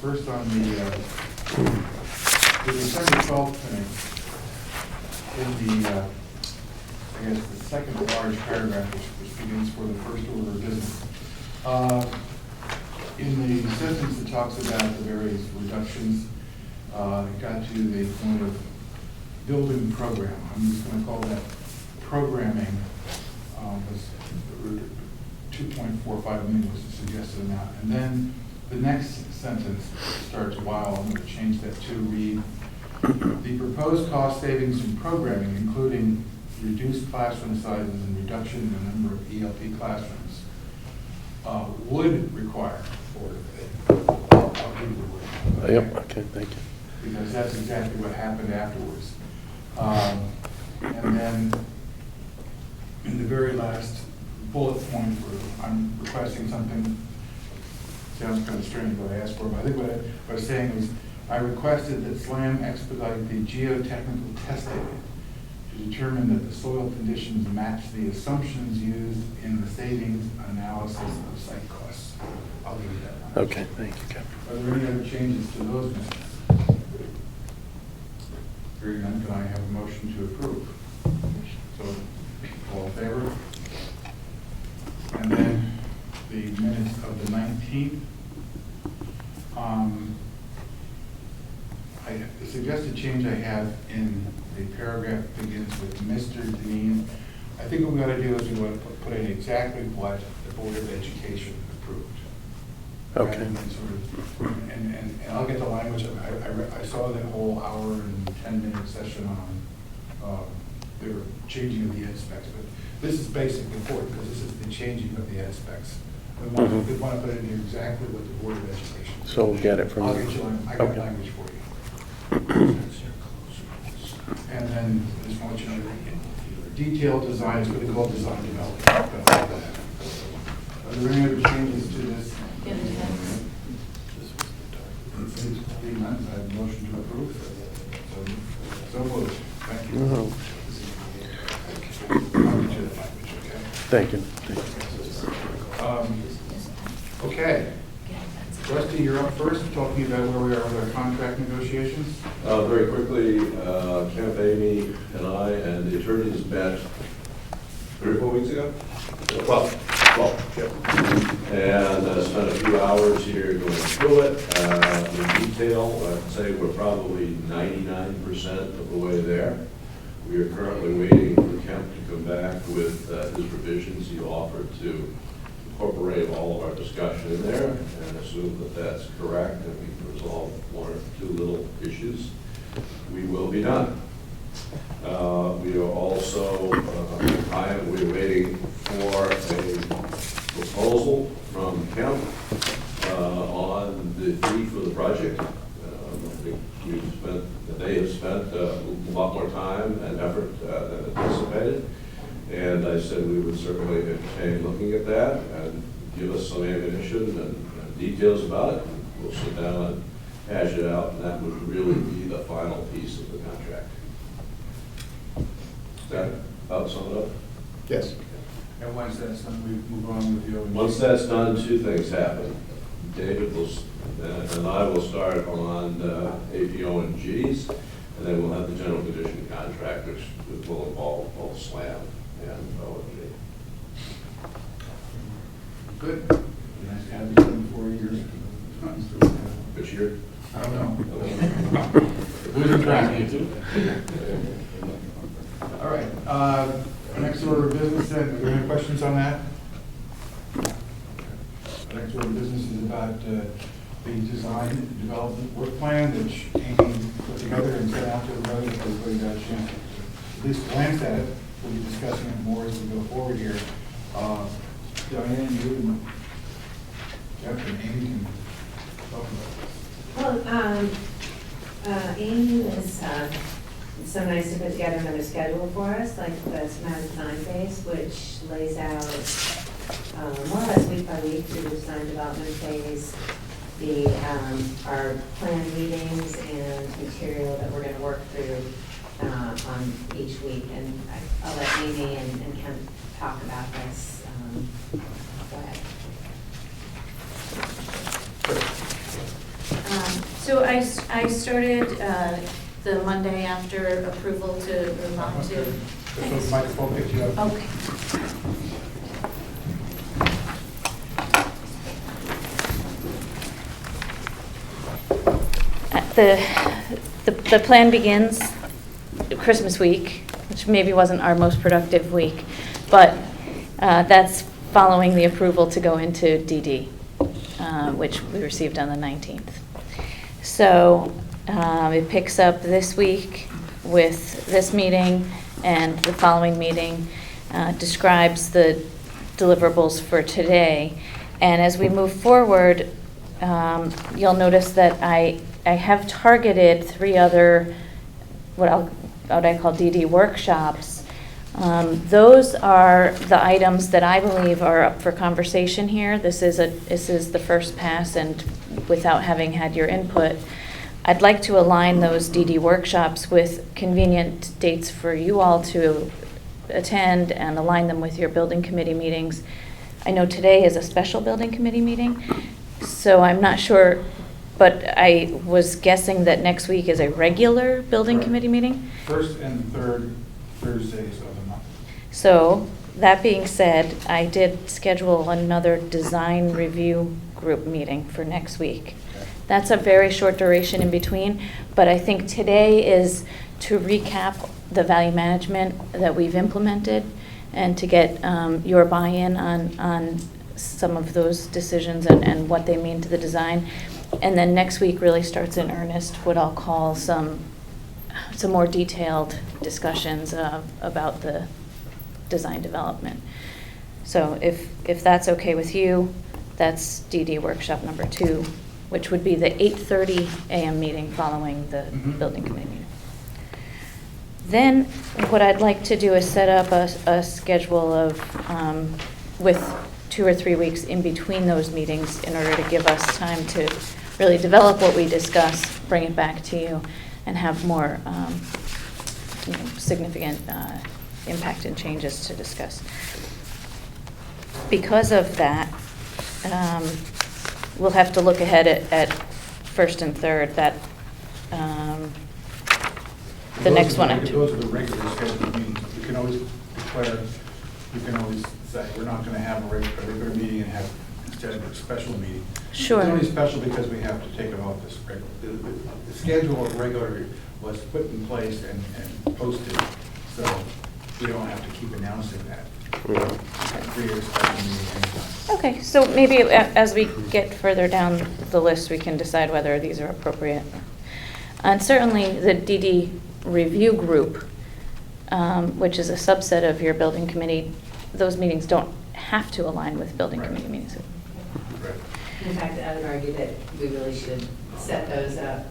First on the December 12th thing, in the, I guess, the second large paragraph, which begins for the first order of business. In the sentence that talks about the various reductions, it got to the point of building program. I'm just going to call that programming. Was 2.45 million was the suggested amount. And then the next sentence starts, while I'm going to change that to read, the proposed cost savings from programming, including reduced classroom sizes and reduction in the number of ELP classrooms, would require Board of Ed. I'll give you the word. Yep, okay, thank you. Because that's exactly what happened afterwards. And then in the very last bullet point where I'm requesting something, sounds kind of strange what I asked for, but I think what I was saying was, I requested that SLAM expedite the geotechnical testing to determine that the soil conditions match the assumptions used in the savings analysis of site costs. I'll give you that one. Okay, thank you, Kevin. Are there any other changes to those minutes? Hearing none, can I have a motion to approve? So, all in favor? And then the minutes of the 19th. The suggested change I have in the paragraph begins with Mr. Deneen. I think what we ought to do is we want to put in exactly what the Board of Education approved. Okay. And sort of, and I'll get the language. I saw that whole hour and 10-minute session on their changing of the ed specs, but this is basically important because this is the changing of the ed specs. We want to put in here exactly what the Board of Education. So we'll get it from I'll you. get you. I got Okay. language for you. And then I just want you to know, detailed design is what they call design development. Are there any other changes to this? Being none, I have a motion to approve. So moved. Thank you. Oh, I'll get you the language, okay? thank you. Okay. Rusty, you're up first, talking about where we are with our contract negotiations. Very quickly, Kemp, Amy, and I, and the attorneys met 3 or 4 weeks ago? 12, yep. And spent a few hours here going through it in detail. I'd say we're probably 99% of the way there. We are currently waiting for Kemp to come back with his revisions. He offered to incorporate all of our discussion in there and assume that that's correct and we can resolve 1 or 2 little issues. We will be done. We are also, we're waiting for a proposal from Kemp on the fee for the project. They have spent a lot more time and effort than anticipated. And I said we would certainly entertain looking at that and give us some ammunition and details about it. We'll sit down and hash it out, and that would really be the final piece of the contract. Is that about sum it up? Yes. And once that's done, we move on with the other. Once that's done, 2 things happen. David will, and I will start on APO and Gs, and then we'll have the general condition contract, which will involve both SLAM and O&G. Good. Nice to have you in 4 years. Which year? I don't know. Losing track. All right. Next order of business then, are there any questions on that? Next order of business is about the design and development work plan, which Amy put together and sent out to everybody, if everybody got a chance to at least glance at it. We'll be discussing it more as we go forward here. Diane, you and Jeff and Amy can talk about this. Well, Amy was so nice to put together another schedule for us, like the schematic design phase, which lays out more or less week by week through the design development phase, our planned meetings and material that we're going to work through on each week. And I'll let Amy and Ken talk about this. Go ahead. So I started the Monday after approval to move on to. So the microphone picks you up. Okay. The plan begins Christmas week, which maybe wasn't our most productive week, but that's following the approval to go into DD, which we received on the 19th. So it picks up this week with this meeting, and the following meeting describes the deliverables for today. And as we move forward, you'll notice that I have targeted 3 other, what I call DD workshops. Those are the items that I believe are up for conversation here. This is the first pass, and without having had your input, I'd like to align those DD workshops with convenient dates for you all to attend and align them with your building committee meetings. I know today is a special building committee meeting, so I'm not sure, but I was guessing that next week is a regular building Correct. committee meeting. First and third Thursdays of the month. So, that being said, I did schedule another design review group meeting for next week. Okay. That's a very short duration in between, but I think today is to recap the value management that we've implemented and to get your buy-in on some of those decisions and what they mean to the design. And then next week really starts in earnest what I'll call some more detailed discussions about the design development. So if that's okay with you, that's DD workshop number 2, which would be the 8:30 a.m. meeting following the Mhm. building committee meeting. Then what I'd like to do is set up a schedule of, with 2 or 3 weeks in between those meetings in order to give us time to really develop what we discuss, bring it back to you, and have more significant impact and changes to discuss. Because of that, we'll have to look ahead at first and third, the next one. Those are the regular scheduled meetings. You can always declare, you can always say, we're not going to have a regular meeting and have instead of a special meeting. Sure. It's only special because we have to take it off this regular. The schedule of regular was put in place and posted, so we don't have to keep announcing that. Create a special meeting anytime. Okay, so maybe as we get further down the list, we can decide whether these are appropriate. And certainly the DD review group, which is a subset of your building committee, those meetings don't have to align with building Right. committee meetings. Right. In fact, I would argue that we really should set those up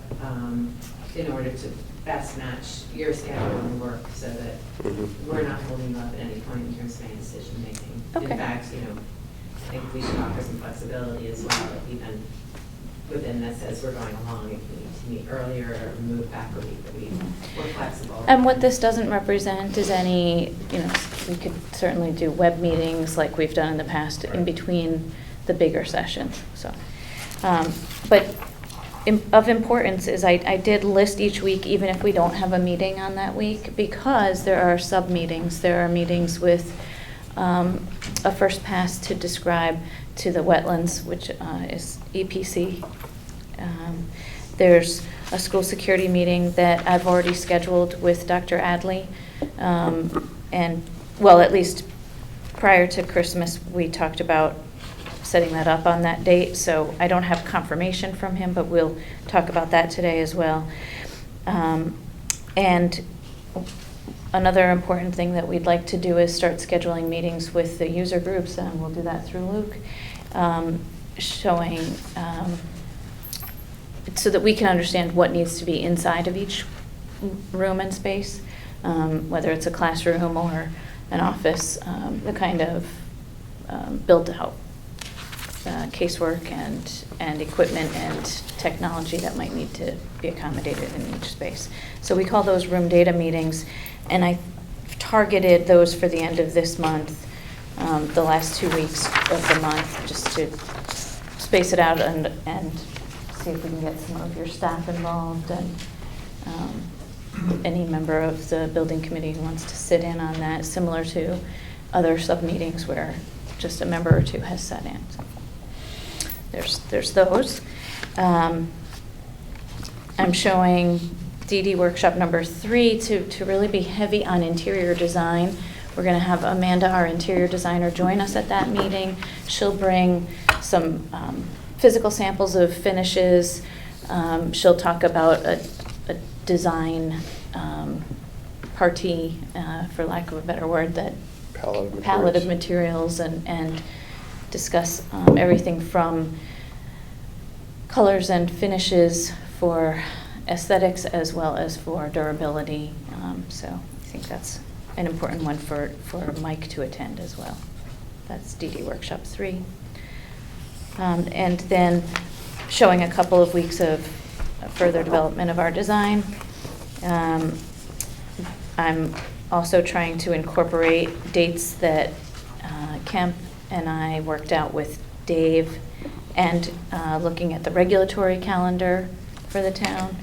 in order to best match your schedule and work so that we're not holding you up at any point in terms of any decision making. Okay. In fact, I think we should offer some flexibility as well, even within this as we're going along. If we need to meet earlier or move back a week, that we're flexible. And what this doesn't represent is any, we could certainly do web meetings like we've done in the past in Right. between the bigger sessions, so. But of importance is I did list each week, even if we don't have a meeting on that week, because there are sub-meetings. There are meetings with a first pass to describe to the wetlands, which is EPC. There's a school security meeting that I've already scheduled with Dr. Adley. And, well, at least prior to Christmas, we talked about setting that up on that date. So I don't have confirmation from him, but we'll talk about that today as well. And another important thing that we'd like to do is start scheduling meetings with the user groups, and we'll do that through Luke, showing, so that we can understand what needs to be inside of each room and space, whether it's a classroom or an office, the kind of built-out casework and equipment and technology that might need to be accommodated in each space. So we call those room data meetings, and I targeted those for the end of this month, the last 2 weeks of the month, just to space it out and see if we can get some of your staff involved and any member of the building committee who wants to sit in on that, similar to other sub-meetings where just a member or two has sat in. So there's those. I'm showing DD workshop number 3 to really be heavy on interior design. We're going to have Amanda, our interior designer, join us at that meeting. She'll bring some physical samples of finishes. She'll talk about a design party, for lack of a better word, that palette of materials and discuss everything from colors and finishes for aesthetics as well as for durability. So I think that's an important one for Mike to attend as well. That's DD Workshop 3. And then showing a couple of weeks of further development of our design. I'm also trying to incorporate dates that Kemp and I worked out with Dave, and looking at the regulatory calendar for the town,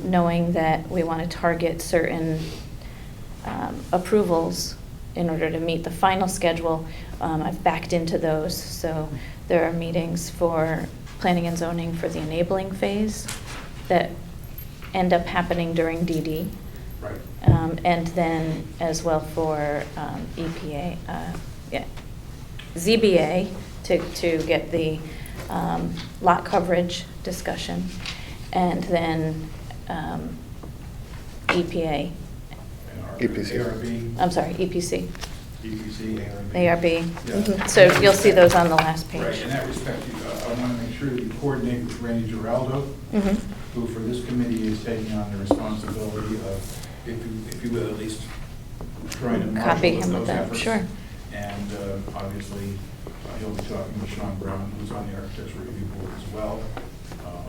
knowing that we want to target certain approvals in order to meet the final schedule. I've backed into those, so there are meetings for planning and zoning for the enabling phase that end up happening during DD. Right. And then as well for EPA, ZBA to get the lot coverage discussion, and then EPA. EPC. ARB. I'm sorry, EPC, EPC, ARB. ARB. Yeah. Mhm. So you'll see those on the last Right, page. in that respect, I want to make sure that you coordinate with Randy Giraldo, Mhm. who for this committee is taking on the responsibility of, if you will, at least trying to Copy marshal him with those that, efforts. sure. And obviously, he'll be talking with Sean Brown, who's on the Architecture Review Board as well.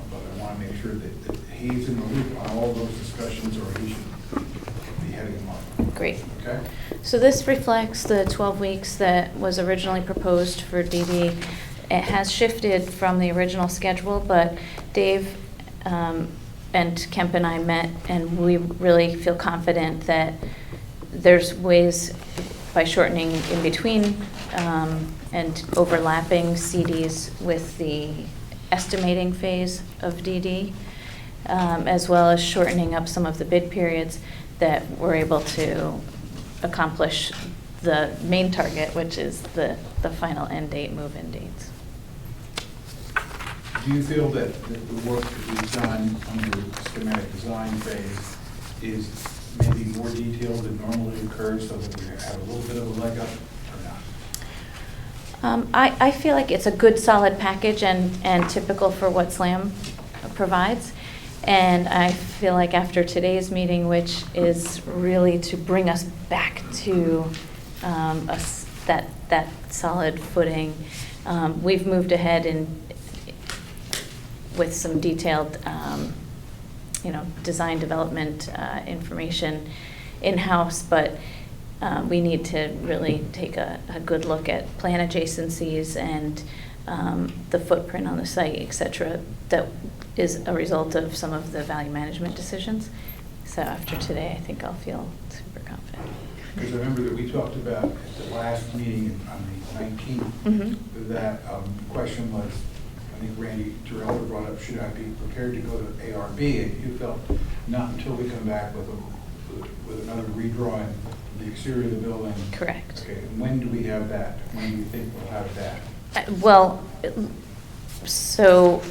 But I want to make sure that he's in the loop on all those discussions, or he should be heading them off. Great. Okay? So this reflects the 12 weeks that was originally proposed for DD. It has shifted from the original schedule, but Dave and Kemp and I met, and we really feel confident that there's ways by shortening in between and overlapping CDs with the estimating phase of DD, as well as shortening up some of the bid periods, that we're able to accomplish the main target, which is the final end date, move-in dates. Do you feel that the work that we've done under the schematic design phase is maybe more detailed than normally occurs, so that we have a little bit of a leg up, or not? I feel like it's a good, solid package and typical for what SLAM provides. And I feel like after today's meeting, which is really to bring us back to that solid footing, we've moved ahead with some detailed, design development information in-house, but we need to really take a good look at plan adjacencies and the footprint on the site, et cetera, that is a result of some of the value management decisions. So after today, I think I'll feel super confident. Because I remember that we talked about at the last meeting on the 19th, Mhm. that the question was, I think Randy Giraldo brought up, should I be prepared to go to ARB? And you felt not until we come back with another redrawing of the exterior of the building. Correct. Okay, and when do we have that? When do you think we'll have that? Well, so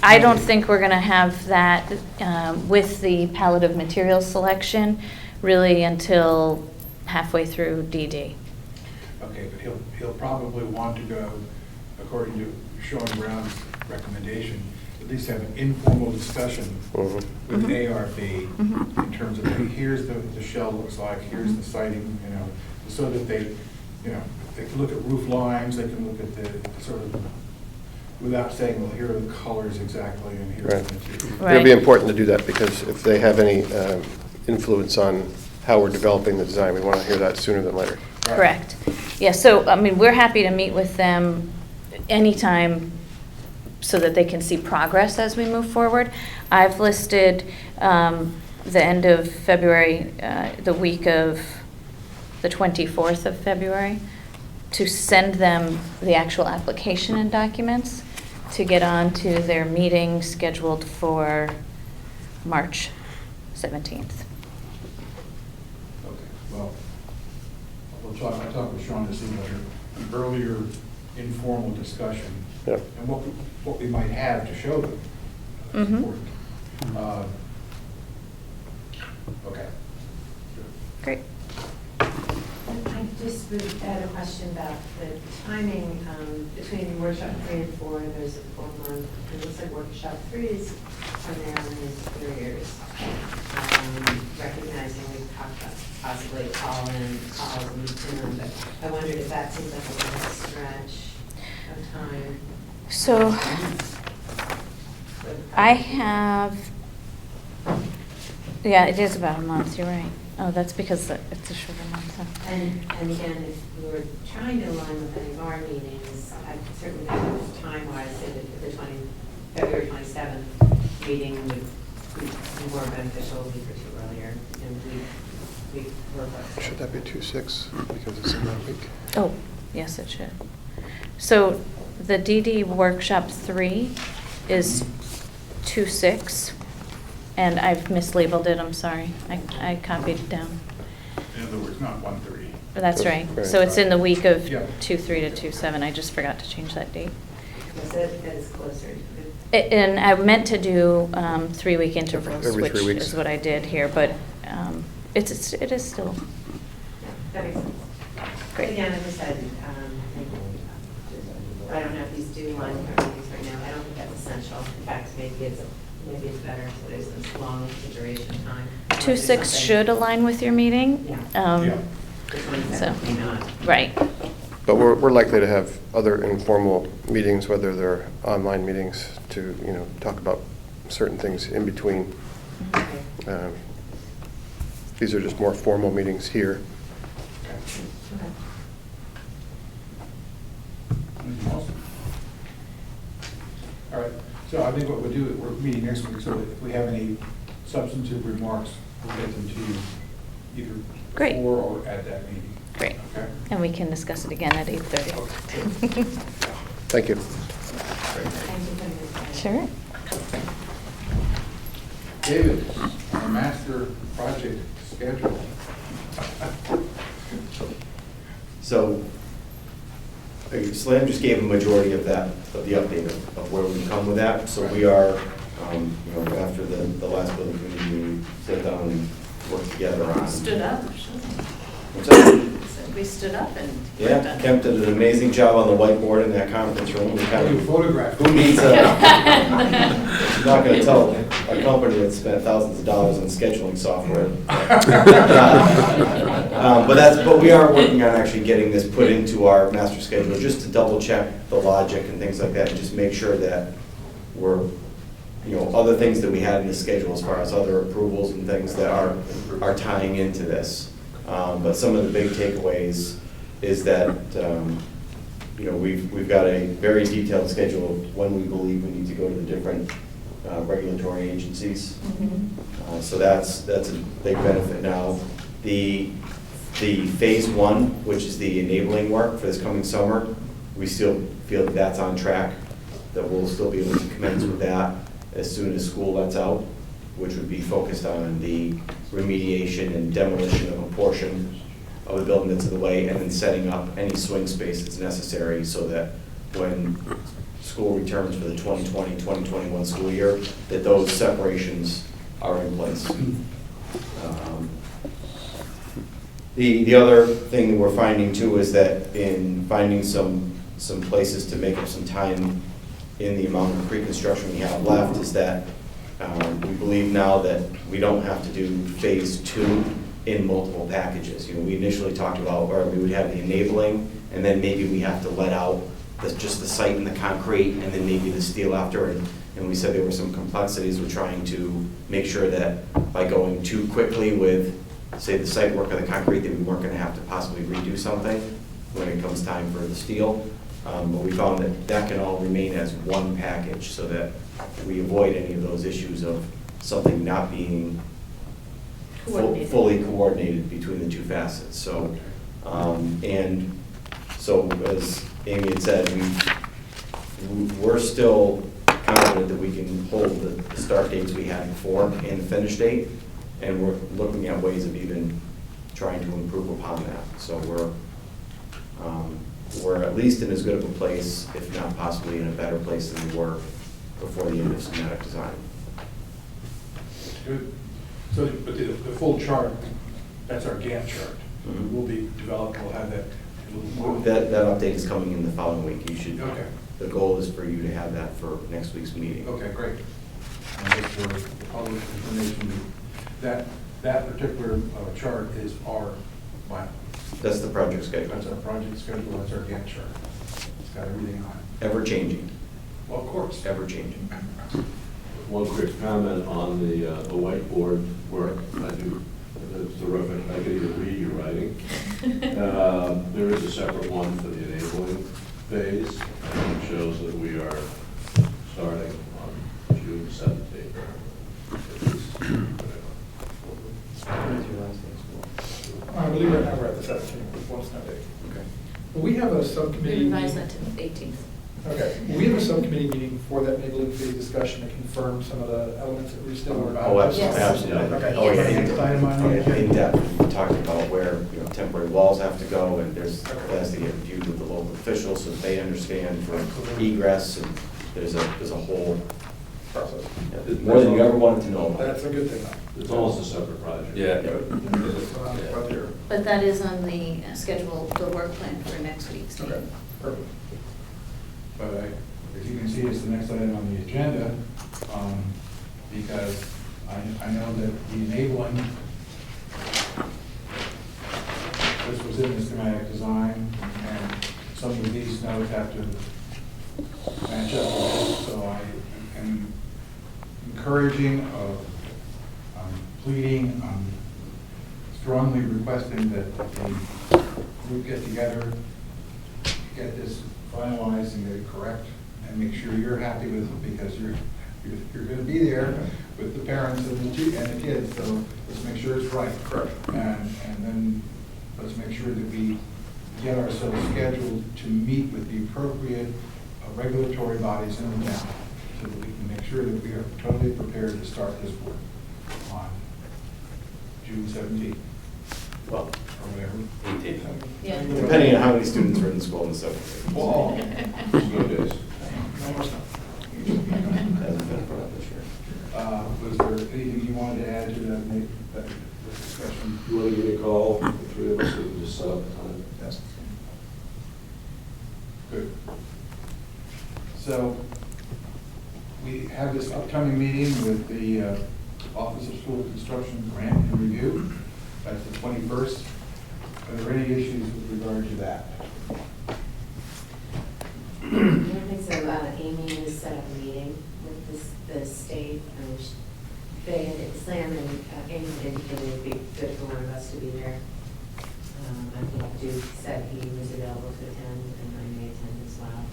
I don't think we're going to have that with the palette of materials selection really until halfway through DD. Okay, but he'll probably want to go, according to Sean Brown's recommendation, at least have an informal discussion with Mhm. ARB Mhm. in terms of, hey, here's the shell looks like, here's the siding, so that they can look at roof lines, they can look at the sort of, without saying, well, here are the colors exactly, and here's Right. the material. Right. It'll be important to do that, because if they have any influence on how we're developing the design, we want to hear that sooner than later. Right. Correct. Yeah, so, I mean, we're happy to meet with them anytime so that they can see progress as we move forward. I've listed the end of February, the week of the 24th of February, to send them the actual application and documents to get on to their meeting scheduled for March 17th. Okay, well, I talked with Sean this evening, an earlier informal discussion. Yeah. And what we might have to show them. That's Mhm. important. Okay. Great. I just would add a question about the timing between workshop 3 and 4. There's a 4-month. It looks like workshop 3 is primarily in superiors. Recognizing we've talked about possibly calls in the interim, but I wondered if that seems like a little stretch of time. So I have, yeah, it is about a month, you're right. Oh, that's because it's a shorter month, huh? And again, if we were trying to align with any of our meetings, I certainly think time-wise, the February 27th meeting would be more beneficial a week or two earlier. And we work with. Should that be 2/6, because it's in that week? Oh, yes, it should. So the DD workshop 3 is 2/6, and I've mislabeled it, I'm sorry. I copied it down. In other words, not 1:30. That's right. Right. So it's in the week of Yeah. 2/3 to 2/7. I just forgot to change that date. Yes, that is closer. And I meant to do 3-week intervals, Every which 3 weeks. is what I did here, but it is still, Yeah, that makes sense. Great. Again, as I said, I don't know if these do line with our meetings right now. I don't think that's essential. In fact, maybe it's better if there's this long duration time. 2/6 should align with your meeting. Yeah. Yeah. The 27th So, may not. right. But we're likely to have other informal meetings, whether they're online meetings, to, talk about certain things in between. Okay. These are just more formal meetings here. Okay. Okay. Anything else? All right, so I think what we'll do, we're meeting next week, so if we have any substantive remarks, we'll get them to you either Great. before or at that meeting. Great. Okay? And we can discuss it again at 8:30. Okay. Thank you. Thank you for your time. Sure. David, our master project schedule. So, Slam just gave a majority of that, of the update of where we come with that. So we are, after the last building committee, we sat down and worked together on. Stood up. What's that? We stood up and. Yeah, Kemp did an amazing job on the whiteboard in that conference room. We kind You of, photographed. who needs a, I'm not gonna tell a company that spent thousands of dollars on scheduling software. But we are working on actually getting this put into our master schedule, just to double check the logic and things like that, and just make sure that we're, other things that we had in the schedule as far as other approvals and things that are tying into this. But some of the big takeaways is that, we've got a very detailed schedule of when we believe we need to go to the different regulatory agencies. So that's a big benefit now. The phase 1, which is the enabling work for this coming summer, we still feel that that's on track, that we'll still be able to commence with that as soon as school lets out, which would be focused on the remediation and demolition of a portion of the building that's in the way, and then setting up any swing space that's necessary so that when school returns for the 2020-2021 school year, that those separations are in place. The other thing that we're finding too is that in finding some places to make up some time in the amount of pre-construction we have left, is that we believe now that we don't have to do phase 2 in multiple packages. We initially talked about where we would have the enabling, and then maybe we have to let out just the site and the concrete, and then maybe the steel after. And we said there were some complexities with trying to make sure that by going too quickly with, say, the site work or the concrete, that we weren't going to have to possibly redo something when it comes time for the steel. But we found that that can all remain as one package so that we avoid any of those issues of something not being Coordinated. fully coordinated between the two facets. So, and so as Amy had said, we're still confident that we can hold the start dates we had before and the finish date, and we're looking at ways of even trying to improve upon that. So we're at least in as good of a place, if not possibly in a better place than we were before the end of schematic design. Good. So, but the full chart, that's our Gantt chart. Mhm. Will be developed, we'll have that. That update is coming in the following week. You should, Okay. the goal is for you to have that for next week's meeting. Okay, great. And just for the public information, that particular chart is our, wow, That's the project schedule. that's our project schedule, that's our Gantt chart. It's got everything on it. Ever changing, Well, of course. ever changing. One quick comment on the whiteboard work. I do, it's terrific. I can even read your writing. There is a separate one for the enabling phase, and it shows that we are starting on June 17th. I believe right now we're at the 17th with one snow day. Okay. Well, we have a We subcommittee. revised that to the 18th. Okay, well, we have a subcommittee meeting for that enabling phase discussion to confirm some of the elements that we still are. Oh, Yes. absolutely. Okay. Oh, yeah, Next item on the in agenda. depth, we talked about where, temporary walls have to go, and that has to get reviewed with the local officials so that they understand for egress, and there's a whole, Process. more than you ever wanted to know about. That's a good thing. It's almost a separate project. Yeah. That's what I'm about here. But that is on the schedule, the work plan for next week's Okay, meeting. perfect. But as you can see, it's the next item on the agenda, because I know that the enabling, this was in the schematic design, and some of these notes have to match up with this, so I am encouraging, pleading, strongly requesting that the group get together, get this finalized and get it correct, and make sure you're happy with it, because you're gonna be there with the parents and the kids, so let's make sure it's right. Correct. And then let's make sure that we get ourselves scheduled to meet with the appropriate regulatory bodies in the town, so that we can make sure that we are totally prepared to start this work on June 17th, Well, or whatever. 18th. Yeah. Depending on how many students are in the school and stuff. Well, Snow days. No more snow. Hasn't been brought up this year. was there anything you wanted to add to that, Nate, that discussion? You want to give me a call, the three of us, we can just set up a time. Yes. Good. So, we have this upcoming meeting with the Office of School Construction Grant and Review. That's the 21st. Are there any issues with regard to that? I don't think so. Amy has set up a meeting with the state, they had, Sam and Amy indicated it'd be good for one of us to be there. I think Duke said he was available to attend, and I may attend as well.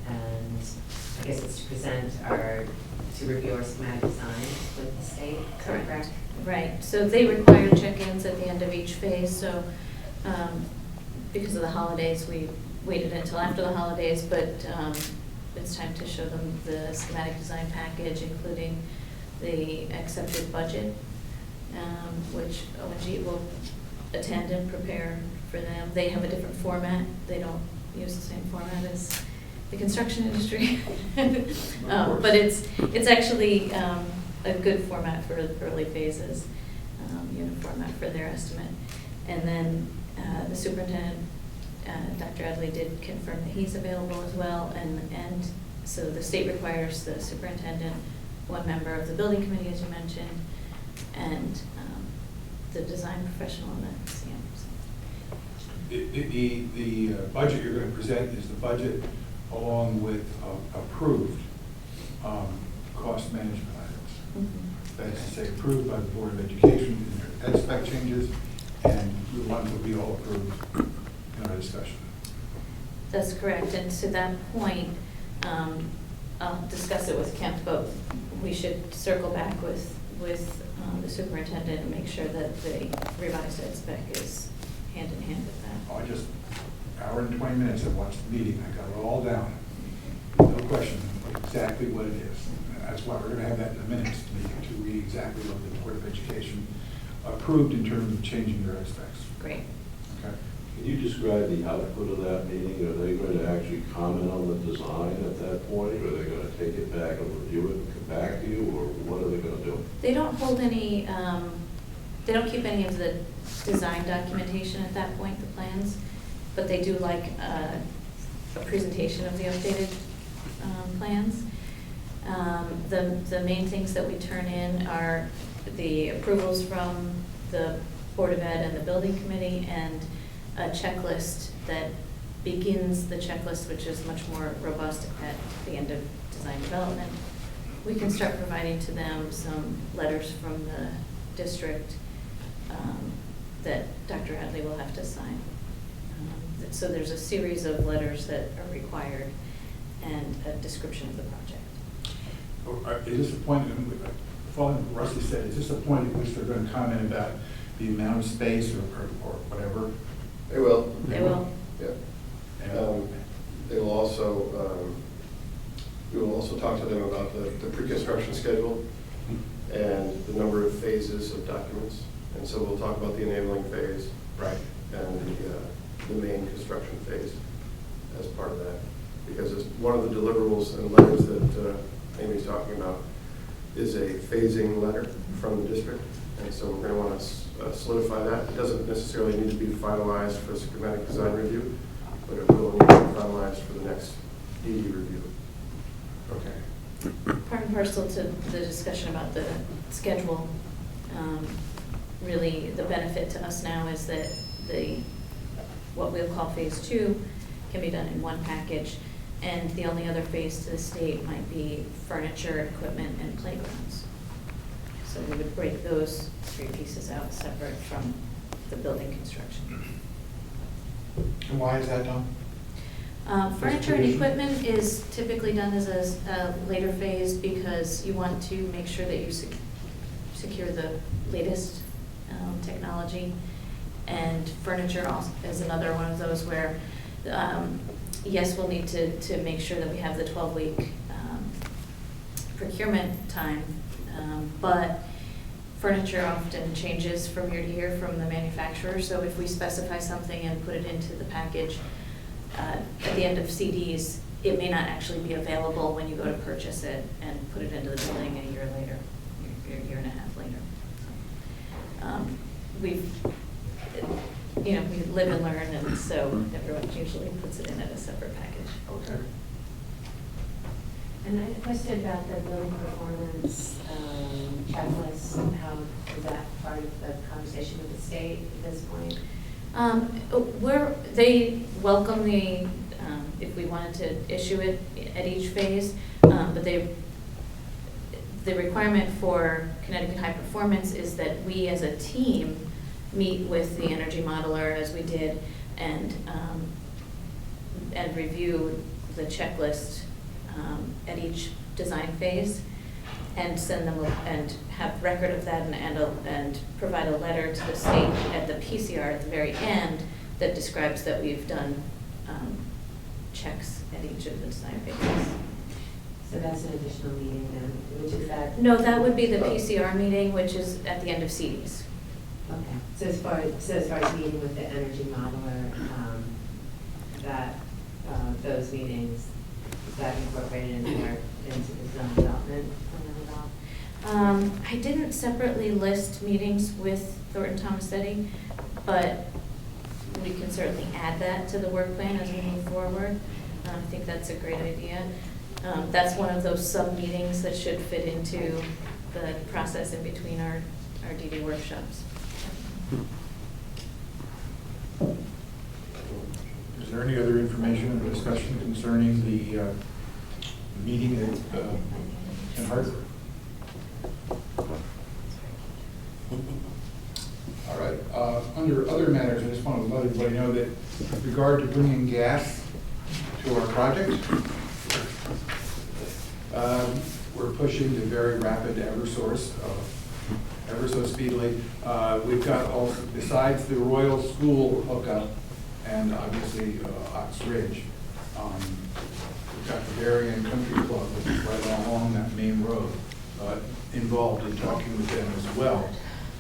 And I guess it's to present to review our schematic design with the state, correct? Right, so they require check-ins at the end of each phase, so because of the holidays, we waited until after the holidays, but it's time to show them the schematic design package, including the accepted budget, which ONG will attend and prepare for them. They have a different format. They don't use the same format as the construction industry. But it's actually a good format for the early phases, unit format for their estimate. And then the superintendent, Dr. Adley, did confirm that he's available as well. And so the state requires the superintendent, one member of the building committee, as you mentioned, and the design professional in the CM. The budget you're going to present is the budget along with approved cost management items. That's to say, approved by the Board of Education in their ed spec changes, and the ones that we all approved in our discussion. That's correct, and to that point, I'll discuss it with Kemp, but we should circle back with the superintendent and make sure that the revised ed spec is hand in hand with that. I just, hour and 20 minutes, I watched the meeting, I got it all down. No question, exactly what it is. And that's why we're gonna have that in the minutes to read exactly what the Board of Education approved in terms of changing their ed specs. Great. Okay? Can you describe the output of that meeting? Are they going to actually comment on the design at that point? Or are they going to take it back and review it and come back to you? Or what are they going to do? They don't hold any, they don't keep any of the design documentation at that point, the plans, but they do like a presentation of the updated plans. The main things that we turn in are the approvals from the Board of Ed and the Building Committee, and a checklist that begins the checklist, which is much more robust at the end of design development. We can start providing to them some letters from the district that Dr. Hadley will have to sign. So there's a series of letters that are required and a description of the project. Is this a point, following what Rusty said, is this a point at which they're going to comment about the amount of space or whatever? They will. They will. Yeah. And- They will also, we will also talk to them about the pre-construction schedule and the number of phases of documents. And so we'll talk about the enabling phase. Right. And the main construction phase as part of that. Because it's one of the deliverables and letters that Amy's talking about is a phasing letter from the district. And so we're going to want to solidify that. It doesn't necessarily need to be finalized for schematic design review, but it will need to be finalized for the next DD review. Okay. Part and parcel to the discussion about the schedule, really the benefit to us now is that what we'll call phase 2 can be done in one package, and the only other phase to the state might be furniture, equipment, and playgrounds. So we would break those 3 pieces out separate from the building construction. And why is that done? Furniture and equipment is typically done as a later phase because you want to make sure that you secure the latest technology. And furniture also is another one of those where, yes, we'll need to make sure that we have the 12-week procurement time, but furniture often changes from year to year from the manufacturer. So if we specify something and put it into the package, at the end of CDs, it may not actually be available when you go to purchase it and put it into the building a year later, a year and a half later. We live and learn, and so everyone usually puts it in at a separate package. Okay. And I had a question about the building performance checklist. How is that part of the conversation with the state at this point? They welcome if we wanted to issue it at each phase, but the requirement for Connecticut High Performance is that we as a team meet with the energy modeler, as we did, and review the checklist at each design phase, and send them and have record of that, and provide a letter to the state at the PCR at the very end that describes that we've done checks at each of the design phases. So that's an additional meeting then, which is that? No, that would be the PCR meeting, which is at the end of CDs. Okay. So as far as meeting with the energy modeler, those meetings, is that incorporated into the zone development plan at all? I didn't separately list meetings with Thornton Tomasetti, but we can certainly add that to the work plan as we move forward. I think that's a great idea. That's one of those sub-meetings that should fit into the process in between our DD workshops. Is there any other information or discussion concerning the meeting in Hartford? All right. Under other matters, I just want to let everybody know that with regard to bringing gas to our project. We're pushing to very rapid Eversource, ever so speedily. We've got all, besides the Royal School hookup and obviously Ox Ridge, we've got the Darien Country Club, which is right along that main road, involved in talking with them as well.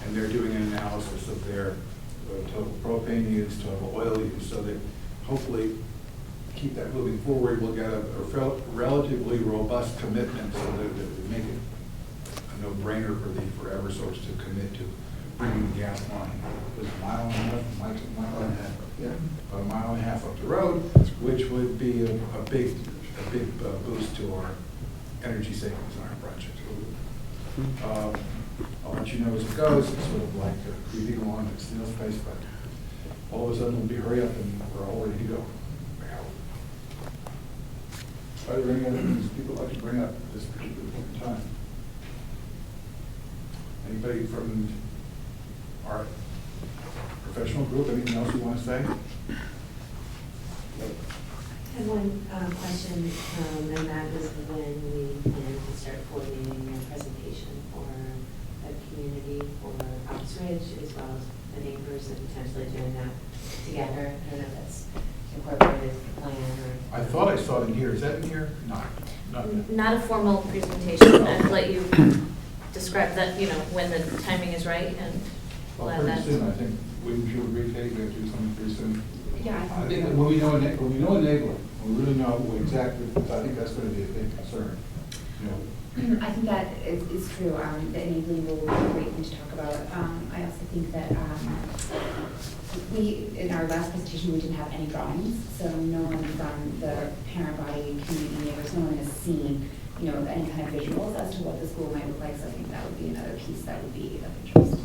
And they're doing an analysis of their total propane use, total oil use, so that hopefully keep that moving forward. We'll get a relatively robust commitment so that it would make it a no-brainer for Eversource to commit to bringing the gas line. It was a mile and a half, mile and a half, yeah, about a mile and a half up the road, which would be a big boost to our energy savings on our project. I'll let you know as it goes. It's sort of like creeping along at snail's pace, but all of a sudden we'll be hurry up and we're all ready to go. Are there any other things people like to bring up at this particular point in time? Anybody from our professional group, anything else you want to say? I have one question, and that was when we plan to start coordinating a presentation for the community for Ox Ridge, as well as the neighbors, and potentially doing that together. I don't know if that's incorporated in the plan or. I thought I saw it in here. Is that in here? Not. Not a formal presentation. I'd let you describe that, you know, when the timing is right, and we'll Well, have pretty that. soon, I think. Wouldn't you agree, Katie, we have to do something pretty soon? Yeah, I think that when we know enabling, we really know exactly, I think that's going to be a big concern. You know, I think that is true. The enabling will be a great thing to talk about. I also think that in our last presentation, we didn't have any drawings, so no one from the parent body, community neighbors, no one has seen, you know, any kind of visuals as to what the school might look like, so I think that would be another piece that would be of interest.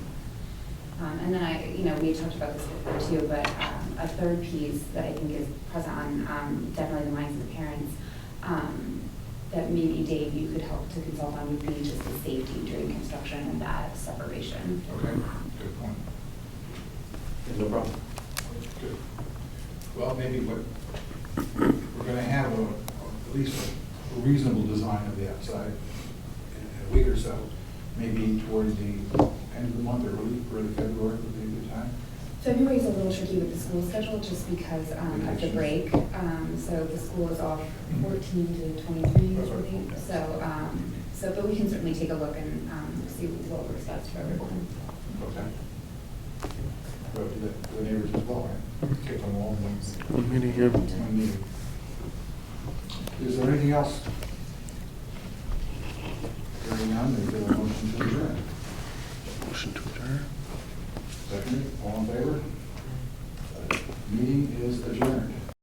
And then we talked about this before too, but a third piece that I think is present on definitely the minds of the parents, that maybe Dave, you could help to consult on, would be just the safety during construction and that separation. okay, good point. No problem. Good. Well, maybe we're going to have at least a reasonable design of the outside in a week or so. Maybe towards the end of the month or early February would be a good time. February is a little tricky with the school schedule just because of the break. So the school is off 14 to 23, That's I right. think. But we can certainly take a look and see what works best for everyone. Okay. Go to the neighbors as well, right? Kick them all in One meeting here. one meeting. Is there anything else? Hearing none, is there a motion to adjourn? Motion to adjourn. Second, all in favor? Meeting is adjourned.